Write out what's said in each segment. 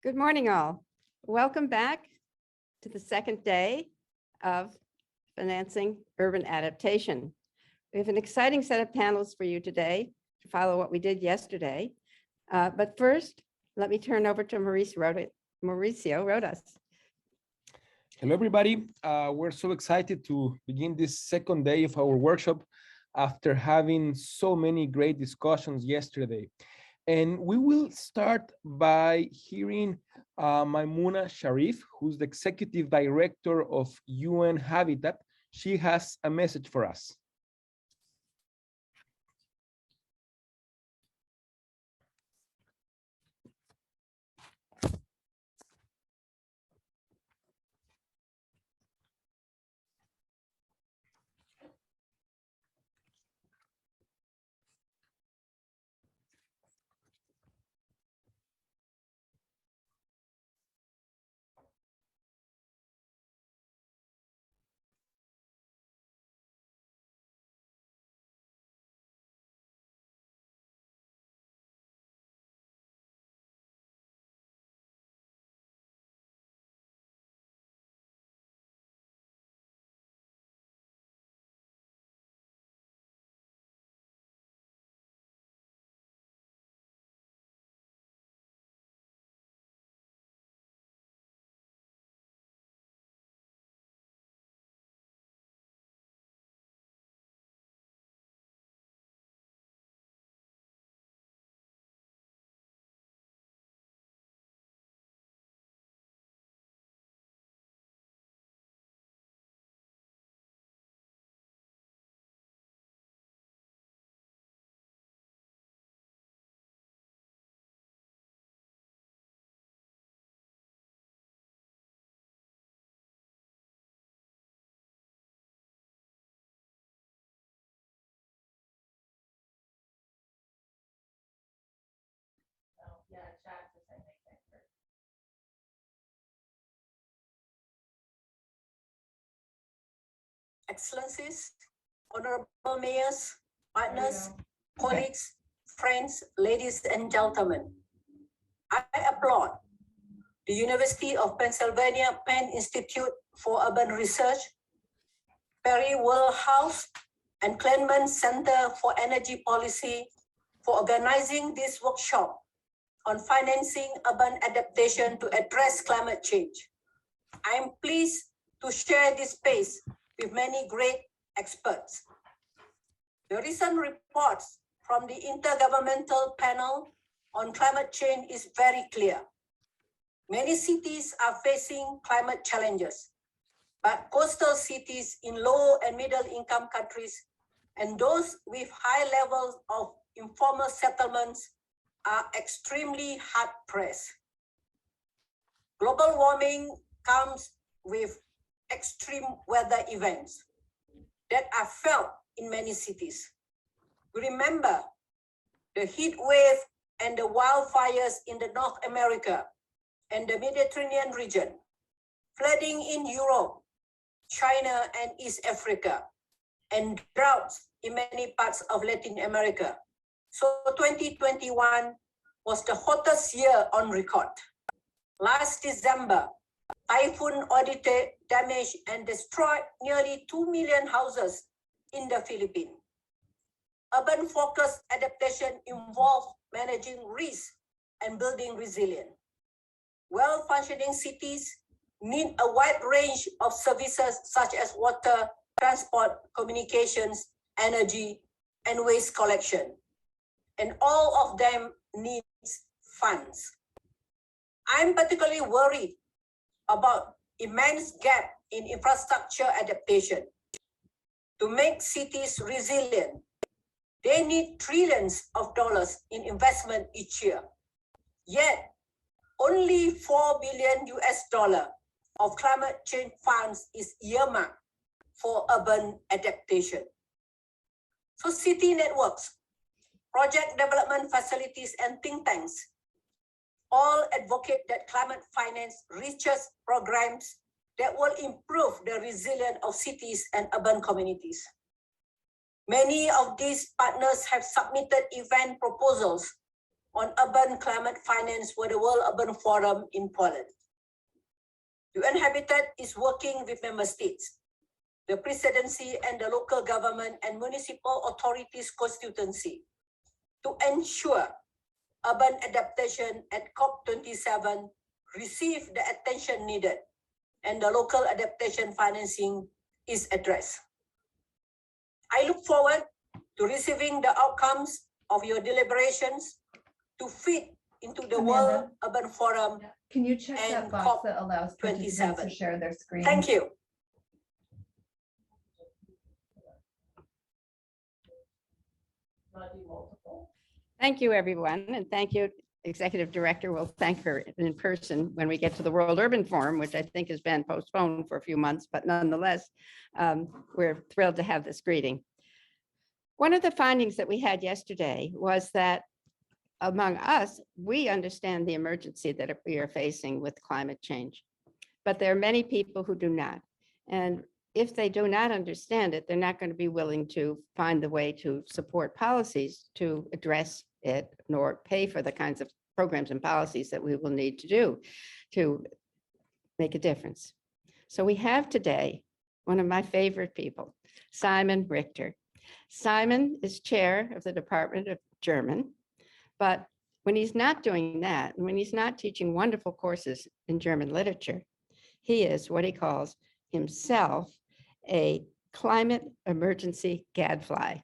Good morning, all. Welcome back to the second day of Financing Urban Adaptation. We have an exciting set of panels for you today to follow what we did yesterday. But first, let me turn over to Mauricio Rodas. Hello, everybody. We're so excited to begin this second day of our workshop after having so many great discussions yesterday. And we will start by hearing Maimouna Sharif, who's the Executive Director of UN Habitat. She has a message for us. Excellencies, honorable mayors, partners, colleagues, friends, ladies and gentlemen, I applaud the University of Pennsylvania Penn Institute for Urban Research, Perry Wohlhuis, and Kleinman Center for Energy Policy for organizing this workshop on financing urban adaptation to address climate change. I am pleased to share this space with many great experts. The recent reports from the Intergovernmental Panel on Climate Change is very clear. Many cities are facing climate challenges, but coastal cities in low and middle income countries and those with high levels of informal settlements are extremely hard pressed. Global warming comes with extreme weather events that are felt in many cities. We remember the heat wave and the wildfires in the North America and the Mediterranean region, flooding in Europe, China and East Africa, and droughts in many parts of Latin America. So 2021 was the hottest year on record. Last December, Typhoon Odette damaged and destroyed nearly 2 million houses in the Philippines. Urban-focused adaptation involves managing risk and building resilience. Well-functioning cities need a wide range of services such as water, transport, communications, energy, and waste collection. And all of them needs funds. I'm particularly worried about immense gap in infrastructure adaptation. To make cities resilient, they need trillions of dollars in investment each year. Yet, only $4 billion of climate change funds is earmarked for urban adaptation. So city networks, project development facilities, and think tanks all advocate that climate finance reaches programs that will improve the resilience of cities and urban communities. Many of these partners have submitted event proposals on urban climate finance for the World Urban Forum in Poland. UN Habitat is working with member states, the presidency and the local government and municipal authorities constituency to ensure urban adaptation at COP27 receive the attention needed and the local adaptation financing is addressed. I look forward to receiving the outcomes of your deliberations to fit into the World Urban Forum. Can you check that and box that allows participants to COP27. share their screen? Thank you. Thank you, everyone, and thank you, Executive Director. We'll thank her in person when we get to the World Urban Forum, which I think has been postponed for a few months, but nonetheless, we're thrilled to have this greeting. One of the findings that we had yesterday was that among us, we understand the emergency that we are facing with climate change, but there are many people who do not. And if they do not understand it, they're not going to be willing to find the way to support policies to address it, nor pay for the kinds of programs and policies that we will need to do to make a difference. So we have today one of my favorite people, Simon Richter. Simon is chair of the Department of German, but when he's not doing that, and when he's not teaching wonderful courses in German literature, he is what he calls himself a climate emergency gadfly.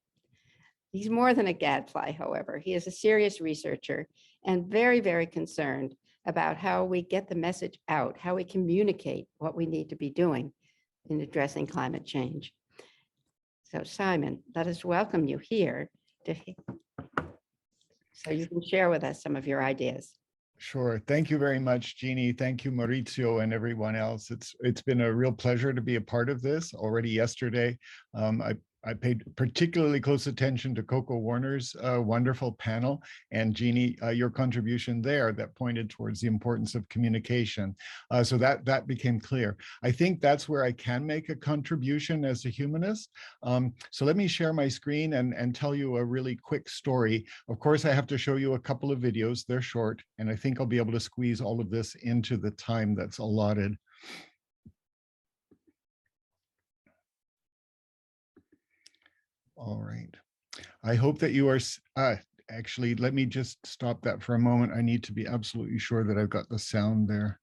He's more than a gadfly, however. He is a serious researcher and very, very concerned about how we get the message out, how we communicate what we need to be doing in addressing climate change. So Simon, let us welcome you here so you can share with us some of your ideas. Sure. Thank you very much, Jeannie. Thank you, Maurizio, and everyone else. It's been a real pleasure to be a part of this. Already yesterday, I paid particularly close attention to Coco Warner's wonderful panel, and Jeannie, your contribution there that pointed towards the importance of communication. So that became clear. I think that's where I can make a contribution as a humanist. So let me share my screen and tell you a really quick story. Of course, I have to show you a couple of videos. They're short, and I think I'll be able to squeeze all of this into the time that's allotted. All right. I hope that you are, actually, let me just stop that for a moment. I need to be absolutely sure that I've got the sound there.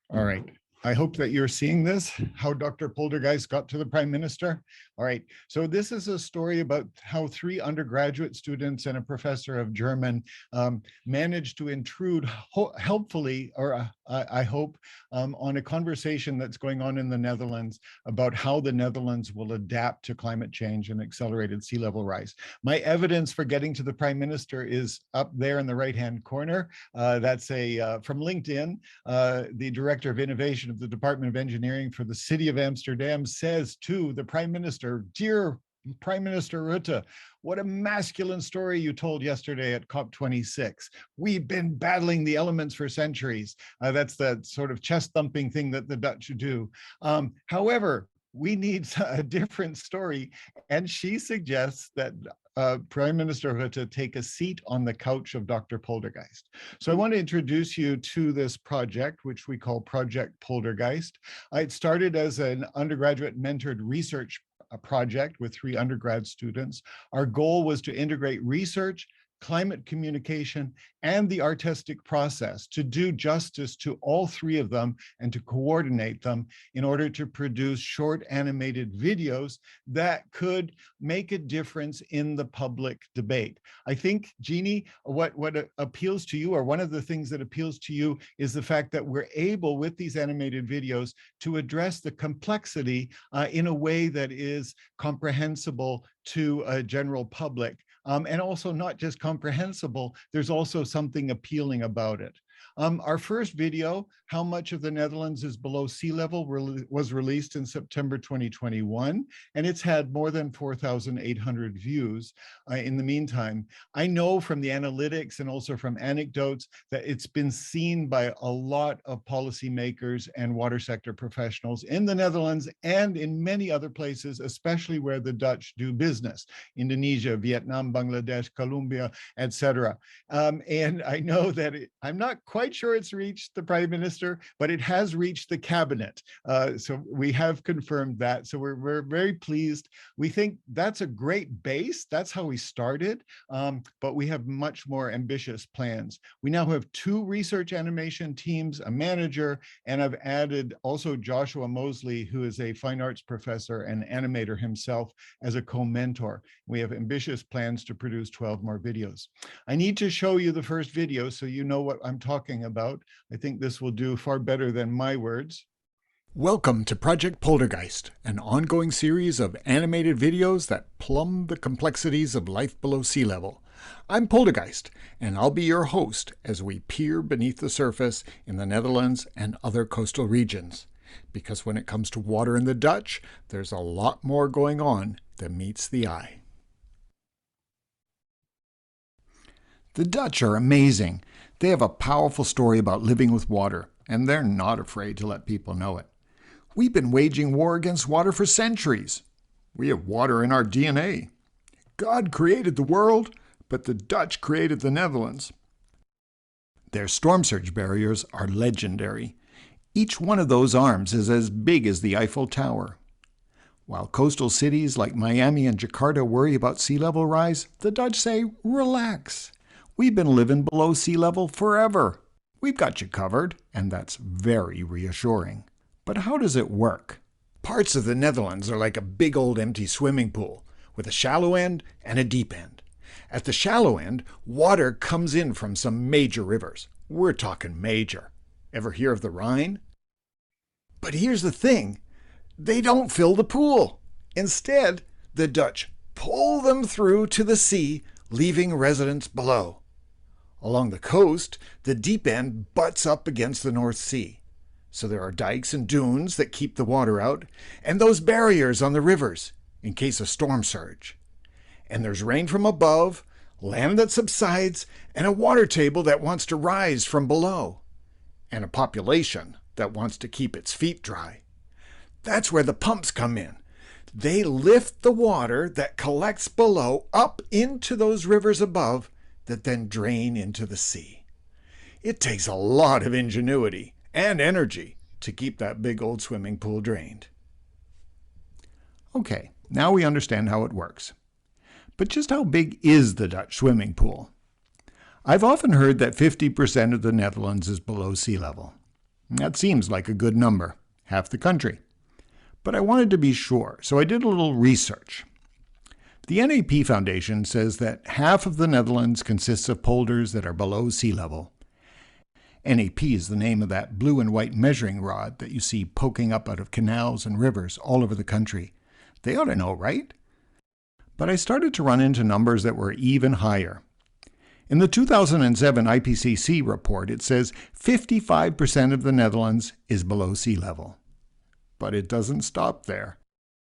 All right. I hope that you're seeing this, how Dr. Poltergeist got to the Prime Minister. All right, so this is a story about how 3 undergraduate students and a professor of German managed to intrude helpfully, or I hope, on a conversation that's going on in the Netherlands about how the Netherlands will adapt to climate change and accelerated sea level rise. My evidence for getting to the Prime Minister is up there in the right-hand corner. That's from LinkedIn. The Director of Innovation of the Department of Engineering for the City of Amsterdam says to the Prime Minister, "Dear Prime Minister Rutte, what a masculine story you told yesterday at COP26. We've been battling the elements for centuries." That's that sort of chest thumping thing that the Dutch do. However, we need a different story. And she suggests that Prime Minister Rutte take a seat on the couch of Dr. Poltergeist. So I want to introduce you to this project, which we call Project Poltergeist. It started as an undergraduate mentored research project with 3 undergrad students. Our goal was to integrate research, climate communication, and the artistic process to do justice to all 3 of them and to coordinate them in order to produce short animated videos that could make a difference in the public debate. I think, Jeannie, what appeals to you, or one of the things that appeals to you, is the fact that we're able with these animated videos to address the complexity in a way that is comprehensible to a general public. And also not just comprehensible, there's also something appealing about it. Our first video, How Much of the Netherlands is Below Sea Level, was released in September 2021, and it's had more than 4,800 views in the meantime. I know from the analytics and also from anecdotes that it's been seen by a lot of policymakers and water sector professionals in the Netherlands and in many other places, especially where the Dutch do business: Indonesia, Vietnam, Bangladesh, Colombia, etc. And I know that I'm not quite sure it's reached the Prime Minister, but it has reached the cabinet. So we have confirmed that. So we're very pleased. We think that's a great base. That's how we started, but we have much more ambitious plans. We now have 2 research animation teams, a manager, and I've added also Joshua Mosley, who is a fine arts professor and animator himself, as a co-mentor. We have ambitious plans to produce 12 more videos. I need to show you the first video so you know what I'm talking about. I think this will do far better than my words. Welcome to Project Poltergeist, an ongoing series of animated videos that plumb the complexities of life below sea level. I'm Poltergeist, and I'll be your host as we peer beneath the surface in the Netherlands and other coastal regions. Because when it comes to water in the Dutch, there's a lot more going on than meets the eye. The Dutch are amazing. They have a powerful story about living with water, and they're not afraid to let people know it. We've been waging war against water for centuries. We have water in our DNA. God created the world, but the Dutch created the Netherlands. Their storm surge barriers are legendary. Each one of those arms is as big as the Eiffel Tower. While coastal cities like Miami and Jakarta worry about sea level rise, the Dutch say, relax. We've been living below sea level forever. We've got you covered, and that's very reassuring. But how does it work? Parts of the Netherlands are like a big old empty swimming pool with a shallow end and a deep end. At the shallow end, water comes in from some major rivers. We're talking major. Ever hear of the Rhine? But here's the thing. They don't fill the pool. Instead, the Dutch pull them through to the sea, leaving residents below. Along the coast, the deep end butts up against the North Sea. So there are dikes and dunes that keep the water out, and those barriers on the rivers in case of storm surge. And there's rain from above, land that subsides, and a water table that wants to rise from below, and a population that wants to keep its feet dry. That's where the pumps come in. They lift the water that collects below up into those rivers above that then drain into the sea. It takes a lot of ingenuity and energy to keep that big old swimming pool drained. Okay, now we understand how it works. But just how big is the Dutch swimming pool? I've often heard that 50% of the Netherlands is below sea level. That seems like a good number, half the country. But I wanted to be sure, so I did a little research. The NAP Foundation says that half of the Netherlands consists of polders that are below sea level. NAP is the name of that blue and white measuring rod that you see poking up out of canals and rivers all over the country. They ought to know, right? But I started to run into numbers that were even higher. In the 2007 IPCC report, it says 55% of the Netherlands is below sea level. But it doesn't stop there.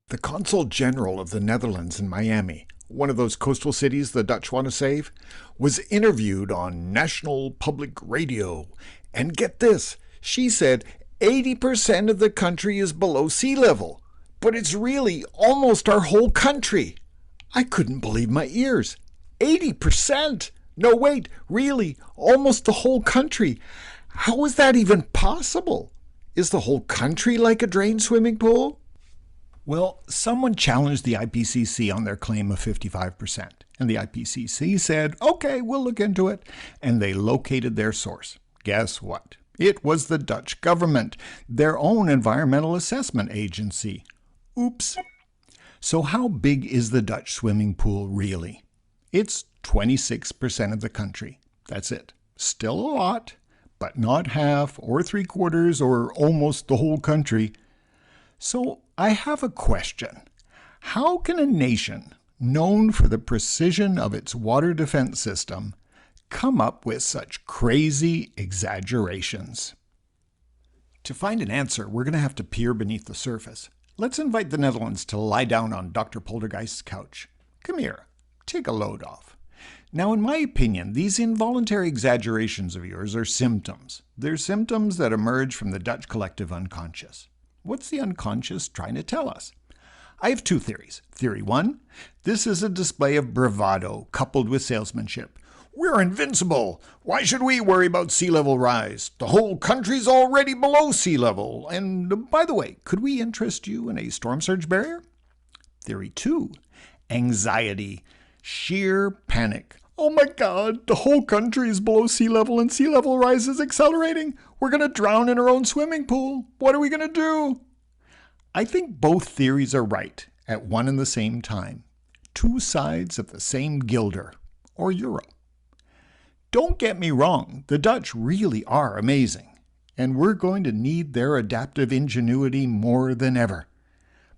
The Consul General of the Netherlands in Miami, one of those coastal cities the Dutch want to save, was interviewed on national public radio. And get this, she said 80% of the country is below sea level, but it's really almost our whole country. I couldn't believe my ears. 80%? No, wait, really, almost the whole country. How is that even possible? Is the whole country like a drained swimming pool? Well, someone challenged the IPCC on their claim of 55%, and the IPCC said, okay, we'll look into it, and they located their source. Guess what? It was the Dutch government, their own environmental assessment agency. Oops. So how big is the Dutch swimming pool really? It's 26% of the country. That's it. Still a lot, but not half or 3/4 or almost the whole country. So I have a question. How can a nation known for the precision of its water defense system come up with such crazy exaggerations? To find an answer, we're going to have to peer beneath the surface. Let's invite the Netherlands to lie down on Dr. Poltergeist's couch. Come here, take a load off. Now, in my opinion, these involuntary exaggerations of yours are symptoms. They're symptoms that emerge from the Dutch collective unconscious. What's the unconscious trying to tell us? I have two theories. Theory one, this is a display of bravado coupled with salesmanship. We're invincible. Why should we worry about sea level rise? The whole country's already below sea level. And by the way, could we interest you in a storm surge barrier? Theory two, anxiety, sheer panic. Oh my God, the whole country is below sea level and sea level rise is accelerating. We're going to drown in our own swimming pool. What are we going to do? I think both theories are right at one and the same time. Two sides of the same guilder, or euro. Don't get me wrong, the Dutch really are amazing, and we're going to need their adaptive ingenuity more than ever.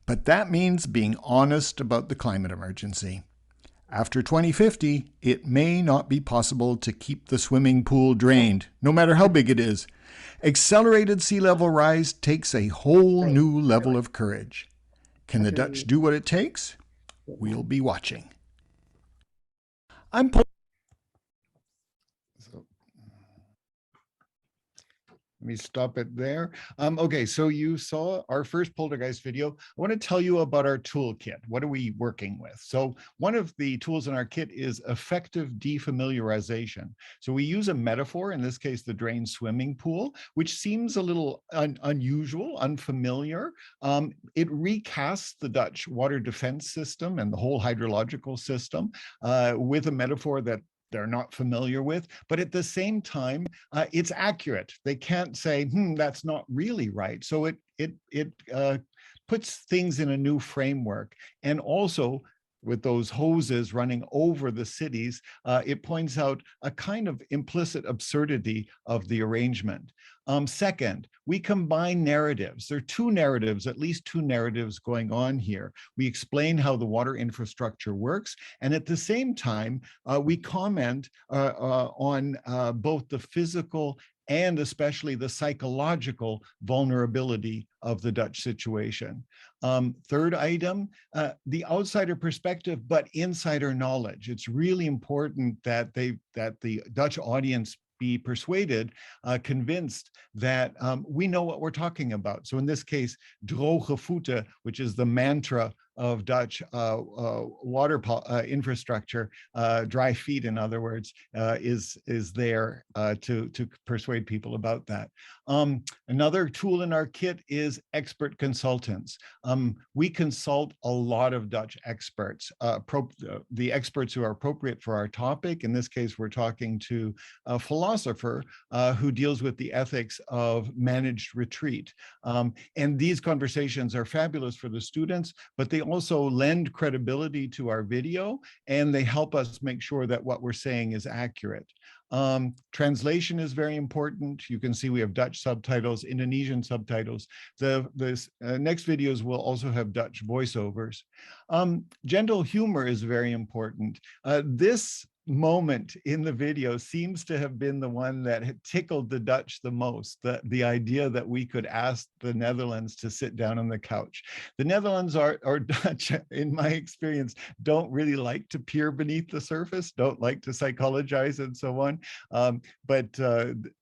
But that means being honest about the climate emergency. After 2050, it may not be possible to keep the swimming pool drained, no matter how big it is. Accelerated sea level rise takes a whole new level of courage. Can the Dutch do what it takes? We'll be watching. I'm Let me stop it there. Okay, so you saw our first Poltergeist video. I want to tell you about our toolkit. What are we working with? So one of the tools in our kit is effective defamiliarization. So we use a metaphor, in this case, the drained swimming pool, which seems a little unusual, unfamiliar. It recasts the Dutch water defense system and the whole hydrological system with a metaphor that they're not familiar with, but at the same time, it's accurate. They can't say, that's not really right. So it puts things in a new framework. And also, with those hoses running over the cities, it points out a kind of implicit absurdity of the arrangement. Second, we combine narratives. There are two narratives, at least two narratives going on here. We explain how the water infrastructure works, and at the same time, we comment on both the physical and especially the psychological vulnerability of the Dutch situation. Third item, the outsider perspective, but insider knowledge. It's really important that the Dutch audience be persuaded, convinced that we know what we're talking about. So in this case, droge voeten, which is the mantra of Dutch water infrastructure, dry feet, in other words, is there to persuade people about that. Another tool in our kit is expert consultants. We consult a lot of Dutch experts, the experts who are appropriate for our topic. In this case, we're talking to a philosopher who deals with the ethics of managed retreat. And these conversations are fabulous for the students, but they also lend credibility to our video, and they help us make sure that what we're saying is accurate. Translation is very important. You can see we have Dutch subtitles, Indonesian subtitles. The next videos will also have Dutch voiceovers. Gentle humor is very important. This moment in the video seems to have been the one that had tickled the Dutch the most, the idea that we could ask the Netherlands to sit down on the couch. The Netherlands or Dutch, in my experience, don't really like to peer beneath the surface, don't like to psychologize and so on. But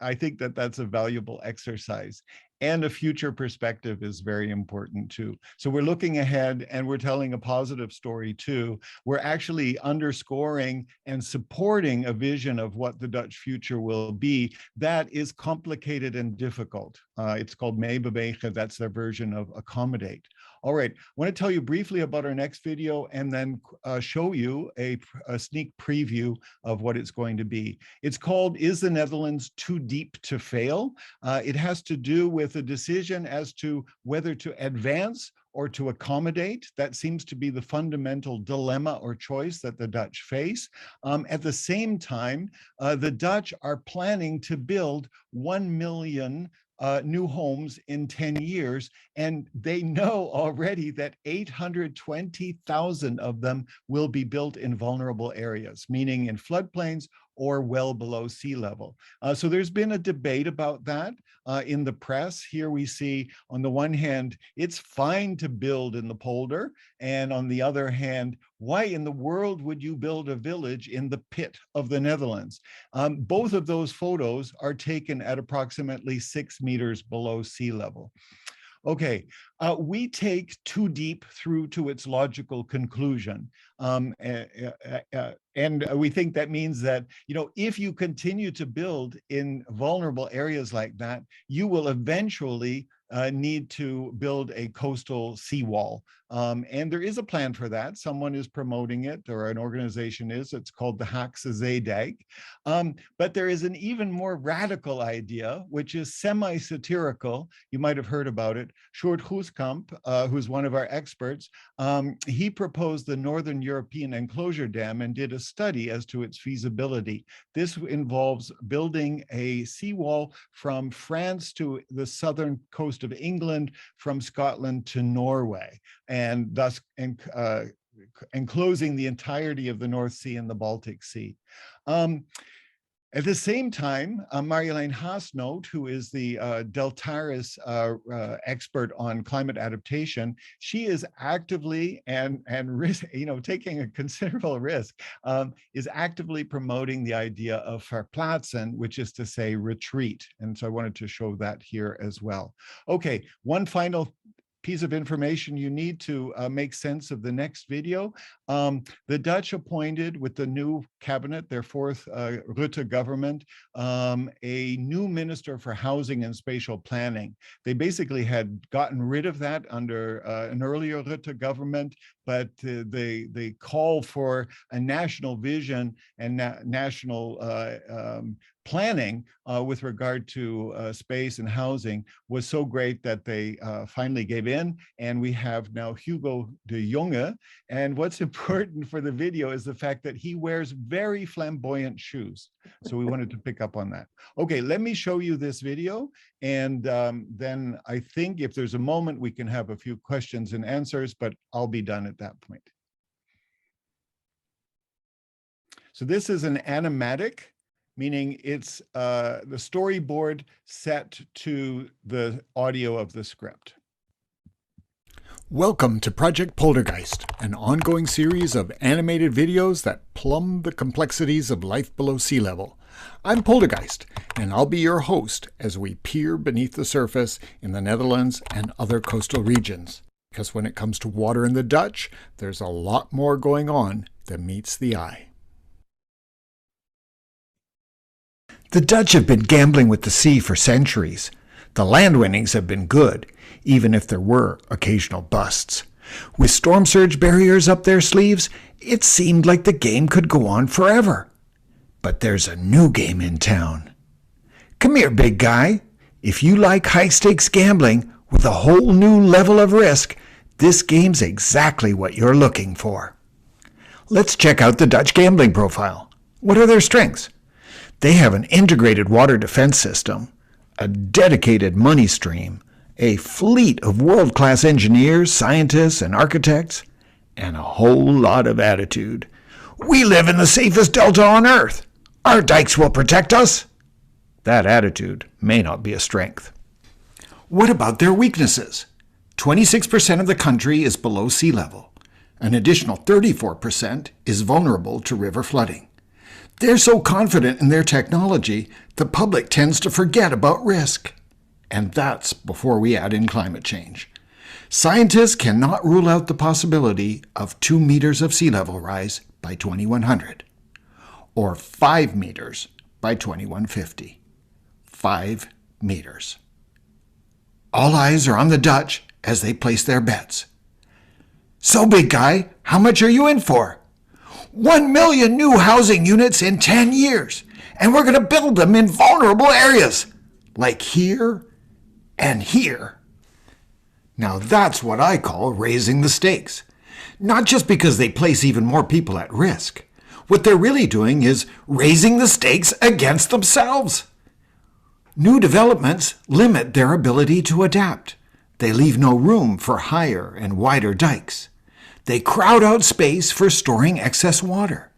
I think that that's a valuable exercise. And a future perspective is very important too. So we're looking ahead and we're telling a positive story too. We're actually underscoring and supporting a vision of what the Dutch future will be that is complicated and difficult. It's called meebewegen. That's their version of accommodate. All right, I want to tell you briefly about our next video and then show you a sneak preview of what it's going to be. It's called, Is the Netherlands Too Deep to Fail? It has to do with a decision as to whether to advance or to accommodate. That seems to be the fundamental dilemma or choice that the Dutch face. At the same time, the Dutch are planning to build 1 million new homes in 10 years, and they know already that 820,000 of them will be built in vulnerable areas, meaning in floodplains or well below sea level. So there's been a debate about that in the press. Here we see, on the one hand, it's fine to build in the polder, and on the other hand, why in the world would you build a village in the pit of the Netherlands? Both of those photos are taken at approximately 6 meters below sea level. Okay, we take too deep through to its logical conclusion. And we think that means that, if you continue to build in vulnerable areas like that, you will eventually need to build a coastal seawall. And there is a plan for that. Someone is promoting it, or an organization is. It's called the Haagse Zeedijk. But there is an even more radical idea, which is semi-satirical. You might have heard about it. Sjoerd Goeskamp, who's one of our experts, he proposed the Northern European Enclosure Dam and did a study as to its feasibility. This involves building a seawall from France to the southern coast of England, from Scotland to Norway, and thus enclosing the entirety of the North Sea and the Baltic Sea. At the same time, Marjolein Haasnoot, who is the Deltaris expert on climate adaptation, she is actively and risk, taking a considerable risk, is actively promoting the idea of verplaatsen, which is to say retreat. And so I wanted to show that here as well. Okay, one final piece of information you need to make sense of the next video. The Dutch appointed, with the new cabinet, their fourth Rutte government, a new minister for housing and spatial planning. They basically had gotten rid of that under an earlier Rutte government, but the call for a national vision and national planning with regard to space and housing was so great that they finally gave in, and we have now Hugo de Jonge. And what's important for the video is the fact that he wears very flamboyant shoes. So we wanted to pick up on that. Okay, let me show you this video, and then I think if there's a moment we can have a few questions and answers, but I'll be done at that point. So this is an animatic, meaning it's the storyboard set to the audio of the script. Welcome to Project Poltergeist, an ongoing series of animated videos that plumb the complexities of life below sea level. I'm Poltergeist, and I'll be your host as we peer beneath the surface in the Netherlands and other coastal regions. Because when it comes to water in the Dutch, there's a lot more going on than meets the eye. The Dutch have been gambling with the sea for centuries. The land winnings have been good, even if there were occasional busts. With storm surge barriers up their sleeves, it seemed like the game could go on forever. But there's a new game in town. Come here, big guy. If you like high-stakes gambling with a whole new level of risk, this game's exactly what you're looking for. Let's check out the Dutch gambling profile. What are their strengths? They have an integrated water defense system, a dedicated money stream, a fleet of world-class engineers, scientists, and architects, and a whole lot of attitude. We live in the safest delta on Earth. Our dikes will protect us. That attitude may not be a strength. What about their weaknesses? 26% of the country is below sea level. An additional 34% is vulnerable to river flooding. They're so confident in their technology, the public tends to forget about risk. And that's before we add in climate change. Scientists cannot rule out the possibility of 2 meters of sea level rise by 2100, or 5 meters by 2150. 5 meters. All eyes are on the Dutch as they place their bets. So, big guy, how much are you in for? 1 million new housing units in 10 years, and we're going to build them in vulnerable areas, like here and here. Now that's what I call raising the stakes. Not just because they place even more people at risk. What they're really doing is raising the stakes against themselves. New developments limit their ability to adapt. They leave no room for higher and wider dikes. They crowd out space for storing excess water.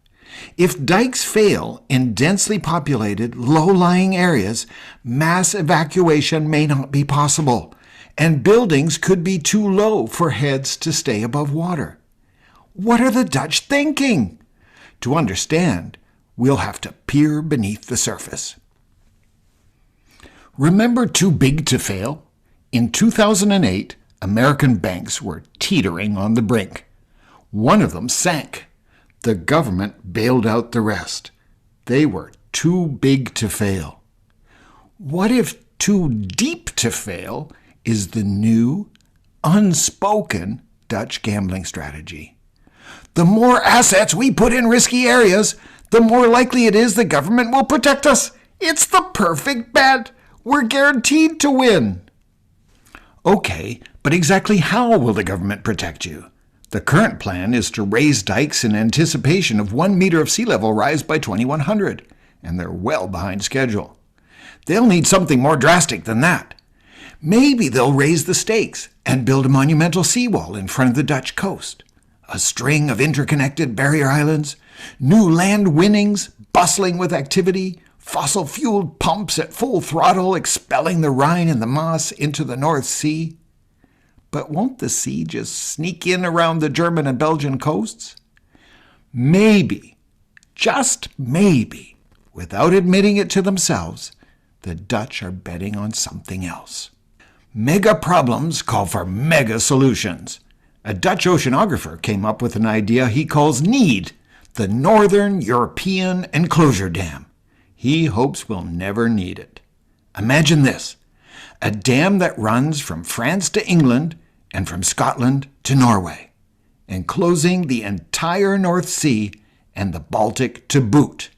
If dikes fail in densely populated, low-lying areas, mass evacuation may not be possible, and buildings could be too low for heads to stay above water. What are the Dutch thinking? To understand, we'll have to peer beneath the surface. Remember too big to fail? In 2008, American banks were teetering on the brink. One of them sank. The government bailed out the rest. They were too big to fail. What if too deep to fail is the new, unspoken Dutch gambling strategy? The more assets we put in risky areas, the more likely it is the government will protect us. It's the perfect bet. We're guaranteed to win. Okay, but exactly how will the government protect you? The current plan is to raise dikes in anticipation of 1 meter of sea level rise by 2100, and they're well behind schedule. They'll need something more drastic than that. Maybe they'll raise the stakes and build a monumental seawall in front of the Dutch coast. A string of interconnected barrier islands, new land winnings bustling with activity, fossil-fueled pumps at full throttle expelling the Rhine and the Maas into the North Sea. But won't the sea just sneak in around the German and Belgian coasts? Maybe, just maybe, without admitting it to themselves, the Dutch are betting on something else. Mega problems call for mega solutions. A Dutch oceanographer came up with an idea he calls NEED, the Northern European Enclosure Dam. He hopes we'll never need it. Imagine this, a dam that runs from France to England and from Scotland to Norway, enclosing the entire North Sea and the Baltic to boot.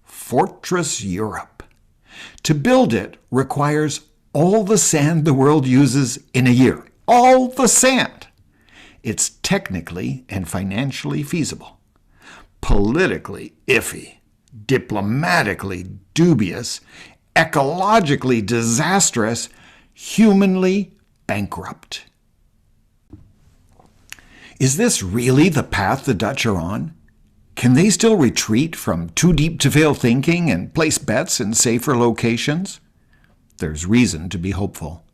Fortress Europe. To build it requires all the sand the world uses in a year. All the sand. It's technically and financially feasible. Politically iffy. Diplomatically dubious. Ecologically disastrous. Humanly bankrupt. Is this really the path the Dutch are on? Can they still retreat from too deep to fail thinking and place bets in safer locations? There's reason to be hopeful.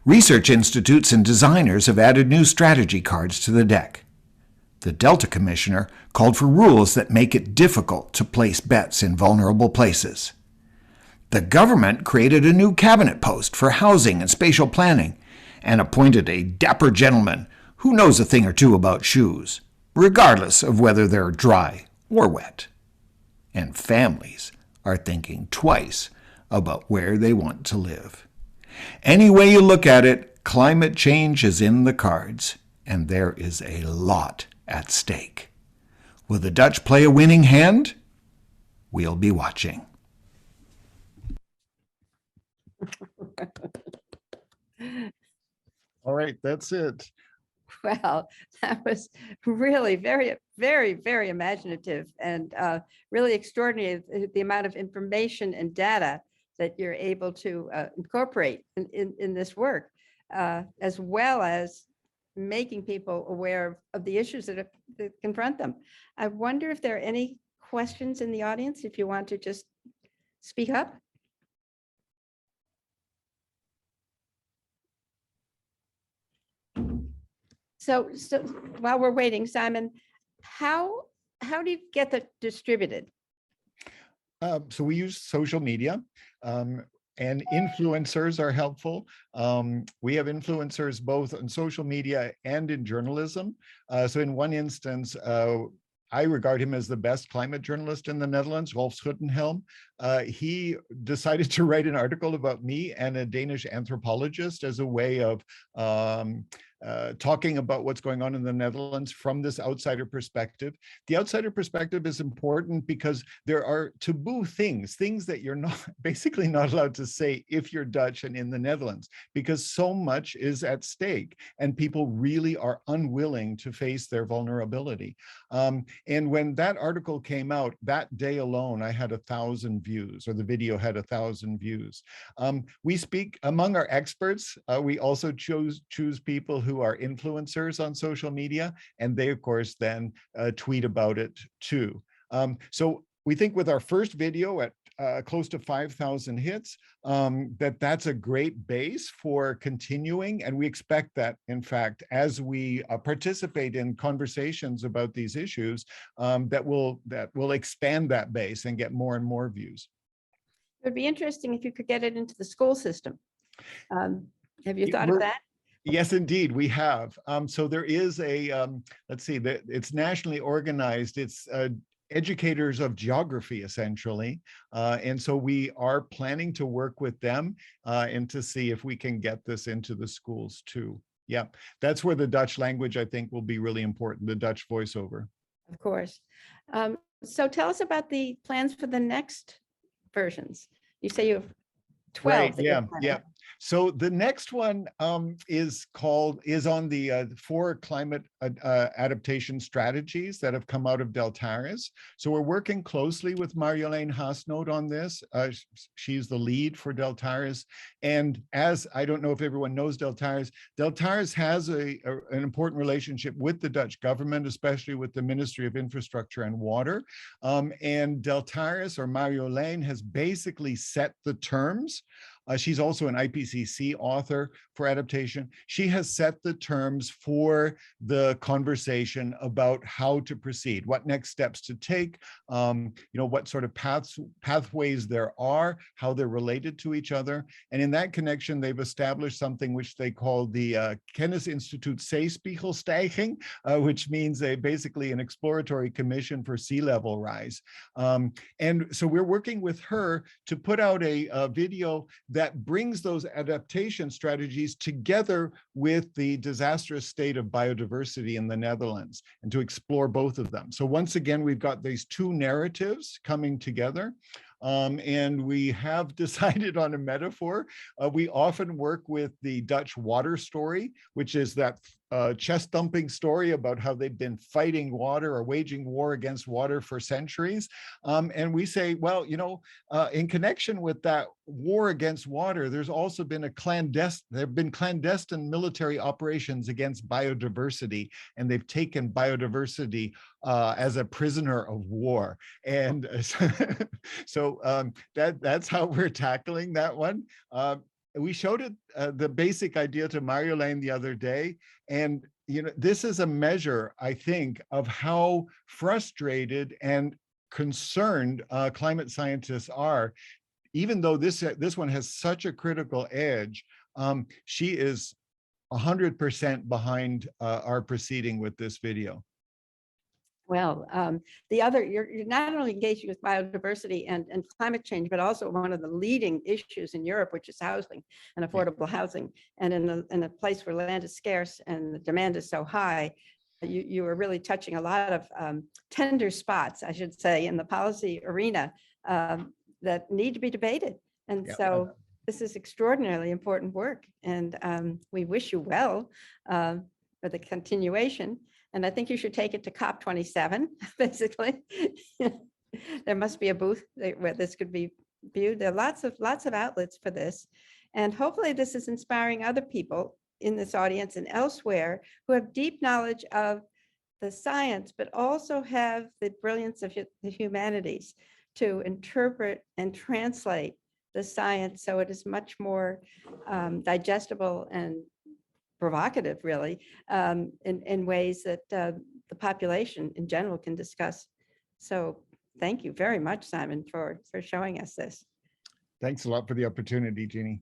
Research institutes and designers have added new strategy cards to the deck. The Delta Commissioner called for rules that make it difficult to place bets in vulnerable places. The government created a new cabinet post for housing and spatial planning and appointed a dapper gentleman who knows a thing or two about shoes, regardless of whether they're dry or wet. And families are thinking twice about where they want to live. Any way you look at it, climate change is in the cards, and there is a lot at stake. Will the Dutch play a winning hand? We'll be watching. All right, that's it. Well, that was really very, very, very imaginative and really extraordinary, the amount of information and data that you're able to incorporate in this work, as well as making people aware of the issues that confront them. I wonder if there are any questions in the audience, if you want to just speak up. So while we're waiting, Simon, how do you get that distributed? So we use social media, and influencers are helpful. We have influencers both on social media and in journalism. So in one instance, I regard him as the best climate journalist in the Netherlands, Rolf Schuttenhelm. He decided to write an article about me and a Danish anthropologist as a way of talking about what's going on in the Netherlands from this outsider perspective. The outsider perspective is important because there are taboo things that you're not basically not allowed to say if you're Dutch and in the Netherlands, because so much is at stake and people really are unwilling to face their vulnerability. And when that article came out, that day alone, I had 1,000 views, or the video had 1,000 views. We speak among our experts. We also choose people who are influencers on social media, and they of course then tweet about it too. So we think with our first video at close to 5,000 hits, that's a great base for continuing. And we expect that, in fact, as we participate in conversations about these issues, that will expand that base and get more and more views. It would be interesting if you could get it into the school system. Have you thought of that? Yes, indeed, we have. So there is a, let's see, it's nationally organized. It's educators of geography, essentially. And so we are planning to work with them and to see if we can get this into the schools too. Yeah, that's where the Dutch language, I think, will be really important, the Dutch voiceover. Of course. So tell us about the plans for the next versions. You say you have 12. Right, that you're yeah, planning. yeah. So the next one is on the 4 climate adaptation strategies that have come out of Deltares. So we're working closely with Marjolein Haasnoot on this. She's the lead for Deltares. And as I don't know if everyone knows Deltares has an important relationship with the Dutch government, especially with the Ministry of Infrastructure and Water. And Deltares, or Marjolein, has basically set the terms. She's also an IPCC author for adaptation. She has set the terms for the conversation about how to proceed, what next steps to take, what sort of pathways there are, how they're related to each other. And in that connection, they've established something which they call the Kennisinstituut Zeespiegelstijging, which means basically an exploratory commission for sea level rise. And so we're working with her to put out a video that brings those adaptation strategies together with the disastrous state of biodiversity in the Netherlands, and to explore both of them. So once again, we've got these 2 narratives coming together. And we have decided on a metaphor. We often work with the Dutch water story, which is that chest thumping story about how they've been fighting water or waging war against water for centuries. And we say, well, in connection with that war against water, there's also been there have been clandestine military operations against biodiversity, and they've taken biodiversity as a prisoner of war. And so that's how we're tackling that one. We showed it, the basic idea to Marjolein the other day. And, this is a measure, I think, of how frustrated and concerned climate scientists are. Even though this one has such a critical edge, she is 100% behind our proceeding with this video. Well, you're not only engaging with biodiversity and climate change, but also one of the leading issues in Europe, which is housing and affordable housing. And in a place where land is scarce and the demand is so high, you are really touching a lot of tender spots, I should say, in the policy arena that need to be debated. And so this is extraordinarily important work. And we wish you well for the continuation. And I think you should take it to COP27, basically. There must be a booth where this could be viewed. There are lots of outlets for this. And hopefully this is inspiring other people in this audience and elsewhere who have deep knowledge of the science, but also have the brilliance of the humanities to interpret and translate the science so it is much more digestible and provocative, really, in ways that the population in general can discuss. So thank you very much, Simon, for showing us this. Thanks a lot for the opportunity, Jeannie.